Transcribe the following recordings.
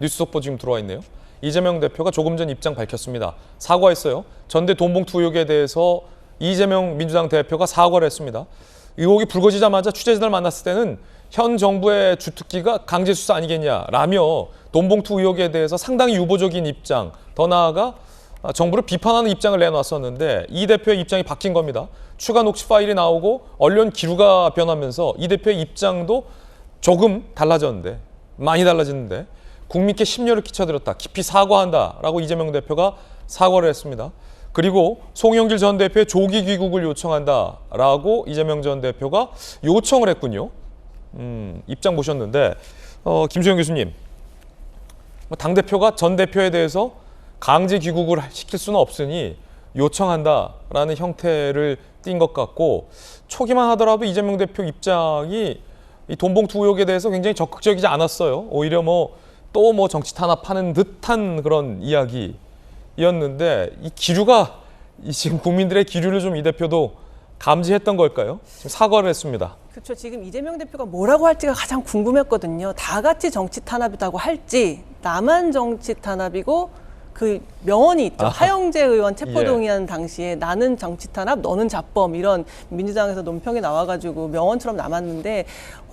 뉴스 속보 지금 들어와 있네요. 이재명 대표가 조금 전 입장 밝혔습니다. 사과했어요. 전대 돈봉투 의혹에 대해서 이재명 민주당 대표가 사과를 했습니다. 의혹이 불거지자마자 취재진을 만났을 때는 현 정부의 주특기가 강제 수사 아니겠냐라며 돈봉투 의혹에 대해서 상당히 유보적인 입장, 더 나아가 정부를 비판하는 입장을 내놨었는데 이 대표의 입장이 바뀐 겁니다. 추가 녹취 파일이 나오고 언론 기류가 변하면서 이 대표의 입장도 조금 달라졌는데, 많이 달라졌는데 국민께 심려를 끼쳐드렸다, 깊이 사과한다라고 이재명 대표가 사과를 했습니다. 그리고 송영길 전 대표의 조기 귀국을 요청한다라고 이재명 전 대표가 요청을 했군요. 입장 보셨는데 김수영 교수님, 당대표가 전 대표에 대해서 강제 귀국을 시킬 수는 없으니 요청한다라는 형태를 띈 것 같고, 초기만 하더라도 이재명 대표 입장이 이 돈봉투 의혹에 대해서 굉장히 적극적이지 않았어요. 오히려 또 정치 탄압하는 듯한 그런 이야기였는데 이 기류가 지금 국민들의 기류를 좀 이 대표도 감지했던 걸까요? 지금 사과를 했습니다. 그렇죠. 지금 이재명 대표가 뭐라고 할지가 가장 궁금했거든요. 다 같이 정치 탄압이라고 할지, 나만 정치 탄압이고 그 명언이 있죠. 하영재 의원 체포동의안 당시에 나는 정치 탄압, 너는 자범, 이런 민주당에서 논평이 나와가지고 명언처럼 남았는데,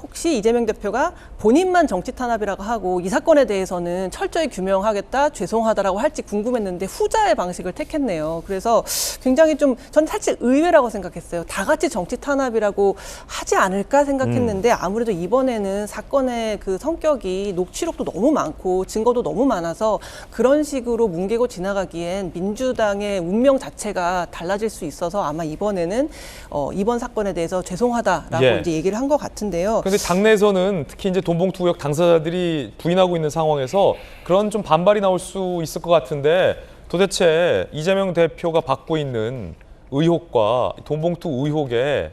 혹시 이재명 대표가 본인만 정치 탄압이라고 하고 이 사건에 대해서는 철저히 규명하겠다, 죄송하다라고 할지 궁금했는데 후자의 방식을 택했네요. 그래서 굉장히 전 사실 의외라고 생각했어요. 다 같이 정치 탄압이라고 하지 않을까 생각했는데 아무래도 이번에는 사건의 그 성격이 녹취록도 너무 많고 증거도 너무 많아서 그런 식으로 뭉개고 지나가기엔 민주당의 운명 자체가 달라질 수 있어서 아마 이번에는 이번 사건에 대해서 죄송하다라고 이제 얘기를 한 것 같은데요. 그런데 당내에서는 특히 이제 돈봉투 의혹 당사자들이 부인하고 있는 상황에서 그런 좀 반발이 나올 수 있을 것 같은데, 도대체 이재명 대표가 받고 있는 의혹과 돈봉투 의혹의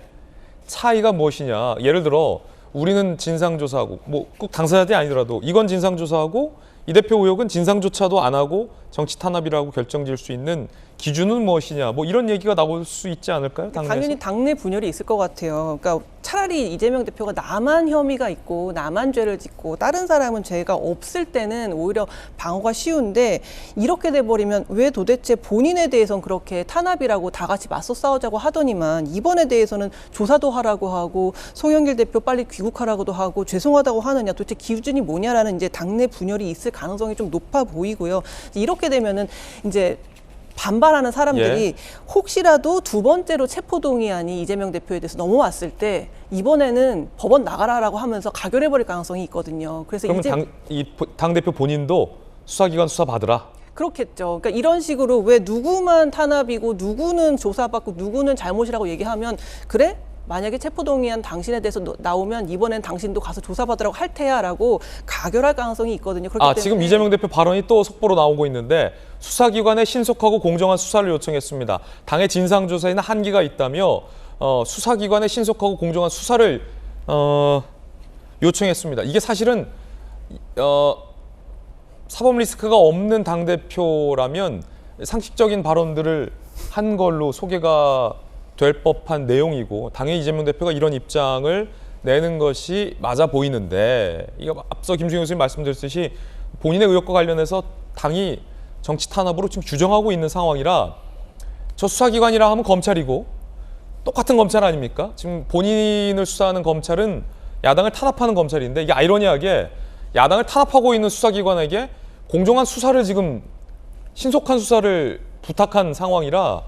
차이가 무엇이냐. 예를 들어 우리는 진상조사하고, 꼭 당사자들이 아니더라도 이건 진상조사하고 이 대표 의혹은 진상조차도 안 하고 정치 탄압이라고 결정지을 수 있는 기준은 무엇이냐, 이런 얘기가 나올 수 있지 않을까요? 당내에서? 당연히 당내 분열이 있을 것 같아요. 그러니까 차라리 이재명 대표가 나만 혐의가 있고 나만 죄를 짓고 다른 사람은 죄가 없을 때는 오히려 방어가 쉬운데, 이렇게 돼버리면 왜 도대체 본인에 대해서는 그렇게 탄압이라고 다 같이 맞서 싸우자고 하더니만 이번에 대해서는 조사도 하라고 하고 송영길 대표 빨리 귀국하라고도 하고 죄송하다고 하느냐, 도대체 기준이 뭐냐라는 이제 당내 분열이 있을 가능성이 좀 높아 보이고요. 이렇게 되면은 이제 반발하는 사람들이 혹시라도 두 번째로 체포동의안이 이재명 대표에 대해서 넘어왔을 때 이번에는 법원 나가라라고 하면서 가결해버릴 가능성이 있거든요. 그래서 그러면 당대표 본인도 수사기관 수사 받으라? 그렇겠죠. 그러니까 이런 식으로 왜 누구만 탄압이고 누구는 조사받고 누구는 잘못이라고 얘기하면, 그래? 만약에 체포동의안 당신에 대해서 나오면 이번엔 당신도 가서 조사받으라고 할 테야라고 가결할 가능성이 있거든요. 그렇기 때문에 지금 이재명 대표 발언이 또 속보로 나오고 있는데, 수사기관에 신속하고 공정한 수사를 요청했습니다. 당의 진상조사에는 한계가 있다며 수사기관에 신속하고 공정한 수사를 요청했습니다. 이게 사실은 사법 리스크가 없는 당대표라면 상식적인 발언들을 한 걸로 소개가 될 법한 내용이고, 당의 이재명 대표가 이런 입장을 내는 것이 맞아 보이는데, 이거 앞서 김수영 교수님 말씀드렸듯이 본인의 의혹과 관련해서 당이 정치 탄압으로 지금 규정하고 있는 상황이라, 저 수사기관이라 하면 검찰이고 똑같은 검찰 아닙니까? 지금 본인을 수사하는 검찰은 야당을 탄압하는 검찰인데, 이게 아이러니하게 야당을 탄압하고 있는 수사기관에게 공정한 수사를, 지금 신속한 수사를 부탁한 상황이라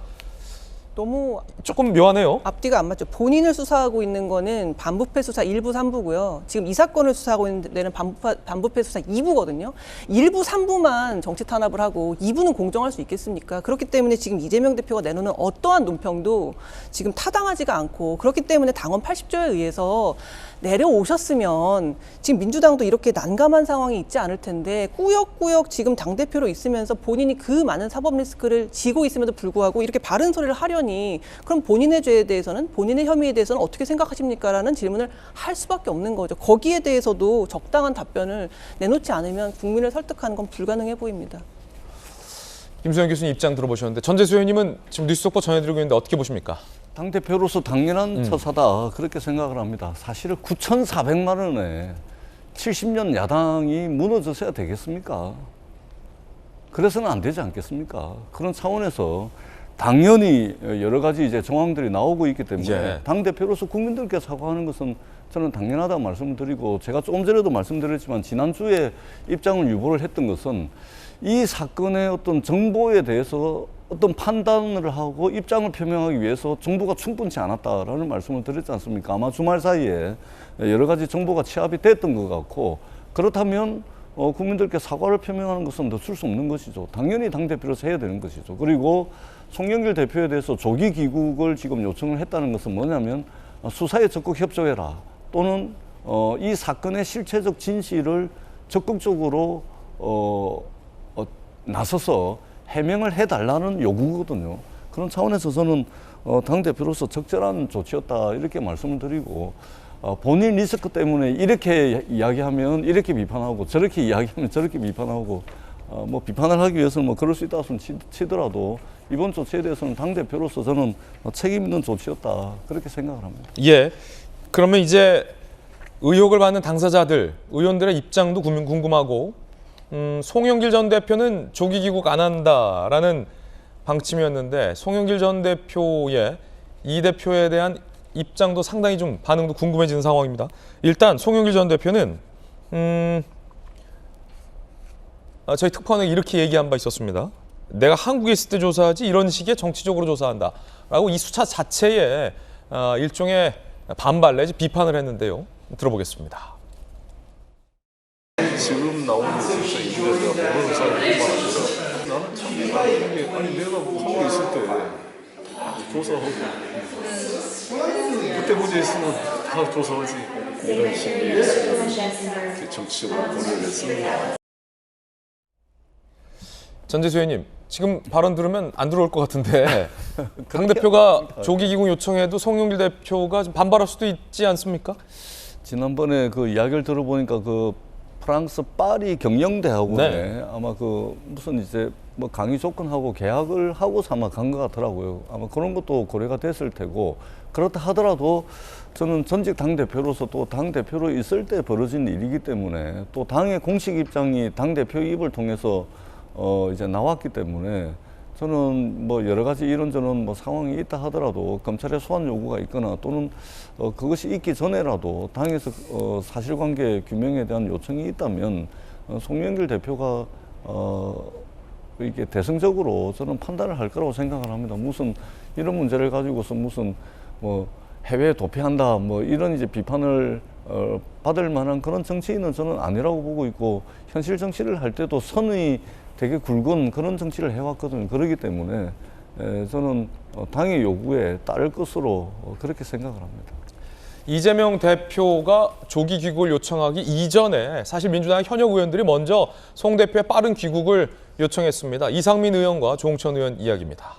너무 조금 묘하네요. 앞뒤가 안 맞죠. 본인을 수사하고 있는 거는 반부패 수사 1부, 3부고요. 지금 이 사건을 수사하고 있는 데는 반부패 수사 2부거든요. 1부, 3부만 정치 탄압을 하고 2부는 공정할 수 있겠습니까? 그렇기 때문에 지금 이재명 대표가 내놓는 어떠한 논평도 지금 타당하지가 않고, 그렇기 때문에 당원 80조에 의해서 내려오셨으면 지금 민주당도 이렇게 난감한 상황이 있지 않을 텐데, 꾸역꾸역 지금 당대표로 있으면서 본인이 그 많은 사법 리스크를 지고 있음에도 불구하고 이렇게 바른 소리를 하려니, 그럼 본인의 죄에 대해서는, 본인의 혐의에 대해서는 어떻게 생각하십니까? 라는 질문을 할 수밖에 없는 거죠. 거기에 대해서도 적당한 답변을 내놓지 않으면 국민을 설득하는 건 불가능해 보입니다. 김수영 교수님 입장 들어보셨는데, 전재수 의원님은 지금 뉴스 속보 전해드리고 있는데 어떻게 보십니까? 당대표로서 당연한 처사다, 그렇게 생각을 합니다. 사실은 9,400만 원에 70년 야당이 무너져서야 되겠습니까? 그래서는 안 되지 않겠습니까? 그런 차원에서 당연히 여러 가지 이제 정황들이 나오고 있기 때문에 예. 당대표로서 국민들께 사과하는 것은 저는 당연하다고 말씀을 드리고, 제가 조금 전에도 말씀드렸지만 지난주에 입장을 유보를 했던 것은 이 사건의 어떤 정보에 대해서 어떤 판단을 하고 입장을 표명하기 위해서 정보가 충분치 않았다라는 말씀을 드렸지 않습니까? 아마 주말 사이에 여러 가지 정보가 취합이 됐던 것 같고, 그렇다면 국민들께 사과를 표명하는 것은 늦출 수 없는 것이죠. 당연히 당대표로서 해야 되는 것이죠. 그리고 송영길 대표에 대해서 조기 귀국을 지금 요청을 했다는 것은 뭐냐면 수사에 적극 협조해라, 또는 이 사건의 실체적 진실을 적극적으로 나서서 해명을 해달라는 요구거든요. 그런 차원에서 저는 당대표로서 적절한 조치였다, 이렇게 말씀을 드리고, 본인 리스크 때문에 이렇게 이야기하면 이렇게 비판하고 저렇게 이야기하면 저렇게 비판하고, 뭐 비판을 하기 위해서는 뭐 그럴 수 있다고 치더라도 이번 조치에 대해서는 당대표로서 저는 책임 있는 조치였다, 그렇게 생각을 합니다. 예. 그러면 이제 의혹을 받는 당사자들, 의원들의 입장도 궁금하고, 송영길 전 대표는 조기 귀국 안 한다라는 방침이었는데, 송영길 전 대표의 이 대표에 대한 입장도 상당히 좀 반응도 궁금해지는 상황입니다. 일단 송영길 전 대표는 저희 특파원에 이렇게 얘기한 바 있었습니다. 내가 한국에 있을 때 조사하지 이런 식의 정치적으로 조사한다라고 이 수차 자체에 일종의 반발 내지 비판을 했는데요. 들어보겠습니다. 지금 나오는 진짜 이유가 내가 모르는 사람뿐만 아니라 나는 참 이상한 게, 아니 내가 뭐 한국에 있을 때 조사하고 그때 문제 있으면 다 조사하지, 이런 식의 정치적으로 고려를 했습니다. 전재수 의원님, 지금 발언 들으면 안 들어올 것 같은데 당대표가 조기 귀국 요청해도 송영길 대표가 좀 반발할 수도 있지 않습니까? 지난번에 그 이야기를 들어보니까 그 프랑스 파리 경영대학원에 네. 아마 그 무슨 이제 뭐 강의 조건하고 계약을 하고서 아마 간 것 같더라고요. 아마 그런 것도 고려가 됐을 테고, 그렇다 하더라도 저는 전직 당대표로서 또 당대표로 있을 때 벌어진 일이기 때문에, 또 당의 공식 입장이 당대표 입을 통해서 이제 나왔기 때문에, 저는 뭐 여러 가지 이런저런 뭐 상황이 있다 하더라도 검찰의 소환 요구가 있거나 또는 그것이 있기 전에라도 당에서 사실관계 규명에 대한 요청이 있다면 송영길 대표가 이게 대승적으로 저는 판단을 할 거라고 생각을 합니다. 무슨 이런 문제를 가지고서 무슨 뭐 해외에 도피한다 뭐 이런 이제 비판을 받을 만한 그런 정치인은 저는 아니라고 보고 있고, 현실 정치를 할 때도 선의 되게 굵은 그런 정치를 해왔거든요. 그렇기 때문에 저는 당의 요구에 따를 것으로 그렇게 생각을 합니다. 이재명 대표가 조기 귀국을 요청하기 이전에 사실 민주당 현역 의원들이 먼저 송 대표의 빠른 귀국을 요청했습니다. 이상민 의원과 조홍천 의원 이야기입니다.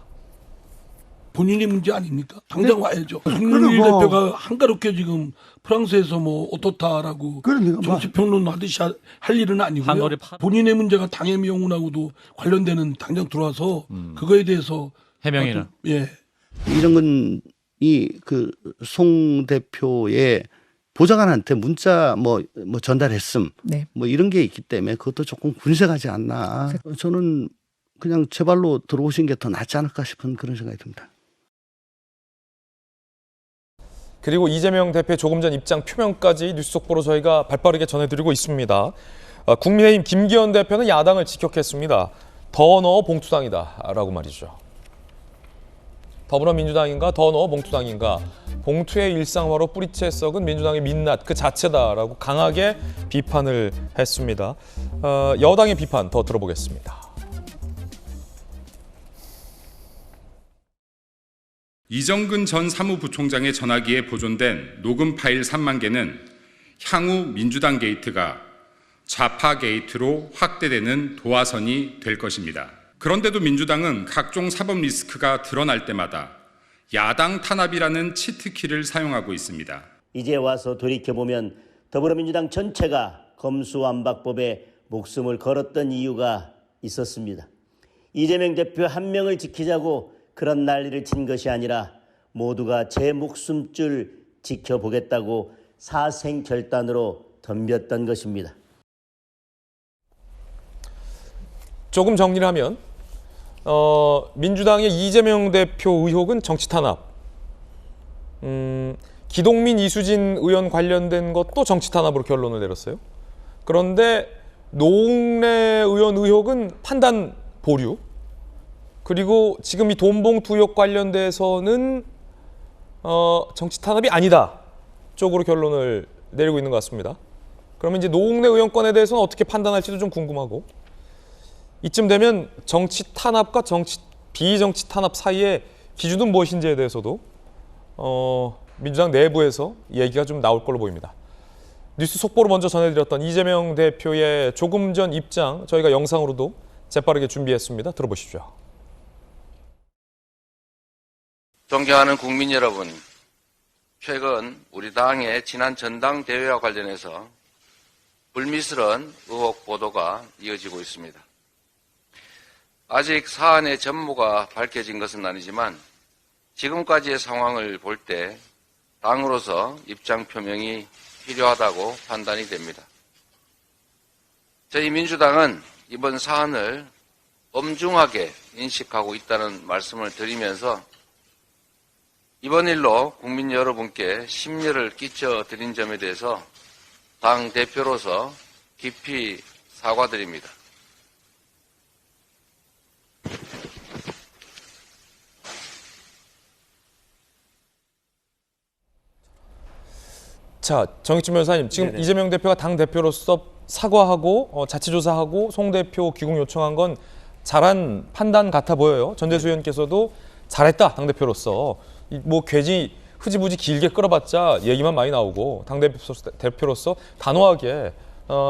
본인의 문제 아닙니까? 당장 와야죠. 송영길 대표가 한가롭게 지금 프랑스에서 뭐 어떻다라고 정치평론 하듯이 할 일은 아니고요. 본인의 문제가 당의 명운하고도 관련되는 당장 들어와서 그거에 대해서 해명이는. 예. 이런 건 이 그 송 대표의 보좌관한테 문자 뭐 전달했음 네. 뭐 이런 게 있기 때문에 그것도 조금 군색하지 않나. 저는 그냥 제 발로 들어오신 게 더 낫지 않을까 싶은 그런 생각이 듭니다. 그리고 이재명 대표의 조금 전 입장 표명까지 뉴스 속보로 저희가 발빠르게 전해드리고 있습니다. 국민의힘 김기현 대표는 야당을 직격했습니다. 더 넣어 봉투당이다 라고 말이죠. 더불어민주당인가 더 넣어 봉투당인가, 봉투의 일상화로 뿌리채 썩은 민주당의 민낯 그 자체다라고 강하게 비판을 했습니다. 여당의 비판 더 들어보겠습니다. 이정근 전 사무부총장의 전화기에 보존된 녹음 파일 3만 개는 향후 민주당 게이트가 좌파 게이트로 확대되는 도화선이 될 것입니다. 그런데도 민주당은 각종 사법 리스크가 드러날 때마다 야당 탄압이라는 치트키를 사용하고 있습니다. 이제 와서 돌이켜보면 더불어민주당 전체가 검수완박법에 목숨을 걸었던 이유가 있었습니다. 이재명 대표 한 명을 지키자고 그런 난리를 친 것이 아니라 모두가 제 목숨줄 지켜보겠다고 사생결단으로 덤볐던 것입니다. 조금 정리를 하면 민주당의 이재명 대표 의혹은 정치 탄압, 기동민 이수진 의원 관련된 것도 정치 탄압으로 결론을 내렸어요. 그런데 노웅래 의원 의혹은 판단 보류, 그리고 지금 이 돈봉투 의혹 관련돼서는 정치 탄압이 아니다 쪽으로 결론을 내리고 있는 것 같습니다. 그러면 이제 노웅래 의원 건에 대해서는 어떻게 판단할지도 좀 궁금하고, 이쯤 되면 정치 탄압과 비정치 탄압 사이의 기준은 무엇인지에 대해서도 민주당 내부에서 얘기가 좀 나올 걸로 보입니다. 뉴스 속보로 먼저 전해드렸던 이재명 대표의 조금 전 입장, 저희가 영상으로도 재빠르게 준비했습니다. 들어보시죠. 존경하는 국민 여러분, 최근 우리 당의 지난 전당대회와 관련해서 불미스러운 의혹 보도가 이어지고 있습니다. 아직 사안의 전모가 밝혀진 것은 아니지만 지금까지의 상황을 볼 때 당으로서 입장 표명이 필요하다고 판단이 됩니다. 저희 민주당은 이번 사안을 엄중하게 인식하고 있다는 말씀을 드리면서 이번 일로 국민 여러분께 심려를 끼쳐드린 점에 대해서 당 대표로서 깊이 사과드립니다. 자, 정익진 변호사님, 지금 네네. 이재명 대표가 당 대표로서 사과하고 자치조사하고 송 대표 귀국 요청한 건 잘한 판단 같아 보여요. 전재수 의원께서도 잘했다, 당 대표로서. 뭐 괜히 흐지부지 길게 끌어봤자 얘기만 많이 나오고 당 대표로서 단호하게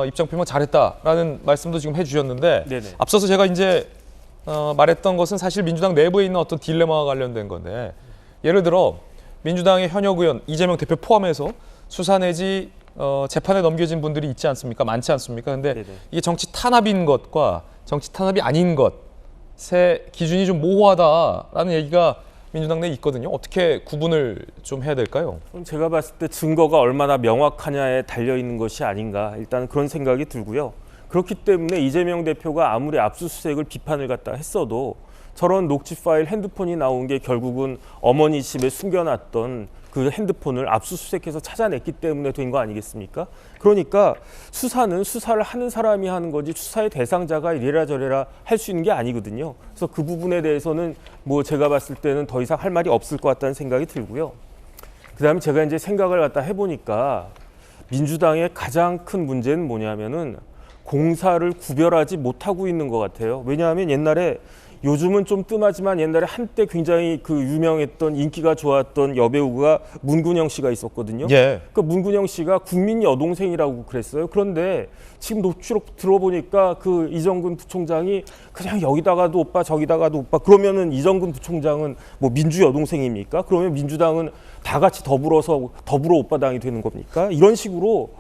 입장 표명 잘했다라는 말씀도 지금 해주셨는데, 네네. 앞서서 제가 이제 말했던 것은 사실 민주당 내부에 있는 어떤 딜레마와 관련된 건데, 예를 들어 민주당의 현역 의원 이재명 대표 포함해서 수사 내지 재판에 넘겨진 분들이 있지 않습니까? 많지 않습니까? 근데 네네. 이게 정치 탄압인 것과 정치 탄압이 아닌 것의 기준이 좀 모호하다라는 얘기가 민주당 내에 있거든요. 어떻게 구분을 좀 해야 될까요? 제가 봤을 때 증거가 얼마나 명확하냐에 달려있는 것이 아닌가, 일단 그런 생각이 들고요. 그렇기 때문에 이재명 대표가 아무리 압수수색을 비판을 갖다 했어도 저런 녹취 파일 핸드폰이 나온 게 결국은 어머니 집에 숨겨놨던 그 핸드폰을 압수수색해서 찾아냈기 때문에 된 거 아니겠습니까? 그러니까 수사는 수사를 하는 사람이 하는 거지 수사의 대상자가 이래라 저래라 할 수 있는 게 아니거든요. 그래서 그 부분에 대해서는 뭐 제가 봤을 때는 더 이상 할 말이 없을 것 같다는 생각이 들고요. 그다음에 제가 이제 생각을 갖다 해보니까 민주당의 가장 큰 문제는 뭐냐면은 공사를 구별하지 못하고 있는 것 같아요. 왜냐하면 옛날에, 요즘은 좀 뜸하지만 옛날에 한때 굉장히 그 유명했던 인기가 좋았던 여배우가 문근영 씨가 있었거든요. 예. 그 문근영 씨가 국민 여동생이라고 그랬어요. 그런데 지금 녹취록 들어보니까 그 이정근 부총장이 그냥 여기다가도 오빠 저기다가도 오빠, 그러면은 이정근 부총장은 뭐 민주 여동생입니까? 그러면 민주당은 다 같이 더불어 오빠당이 되는 겁니까? 이런 식으로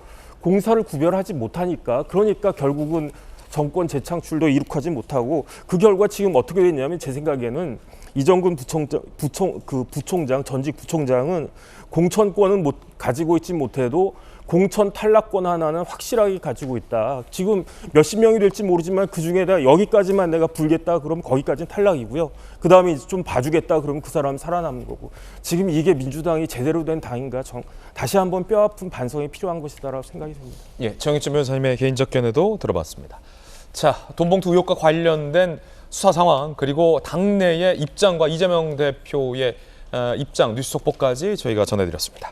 공사를 구별하지 못하니까, 그러니까 결국은 정권 재창출도 이룩하지 못하고, 그 결과 지금 어떻게 됐냐면 제 생각에는 이정근 부총장, 전직 부총장은 공천권은 가지고 있지 못해도 공천 탈락권 하나는 확실하게 가지고 있다. 지금 몇십 명이 될지 모르지만 그중에다 여기까지만 내가 불겠다 그러면 거기까지는 탈락이고요. 그다음에 좀 봐주겠다 그러면 그 사람은 살아남는 거고. 지금 이게 민주당이 제대로 된 당인가, 다시 한번 뼈아픈 반성이 필요한 것이다라고 생각이 듭니다. 예, 정익진 변호사님의 개인적 견해도 들어봤습니다. 자, 돈봉투 의혹과 관련된 수사 상황, 그리고 당내의 입장과 이재명 대표의 입장, 뉴스 속보까지 저희가 전해드렸습니다.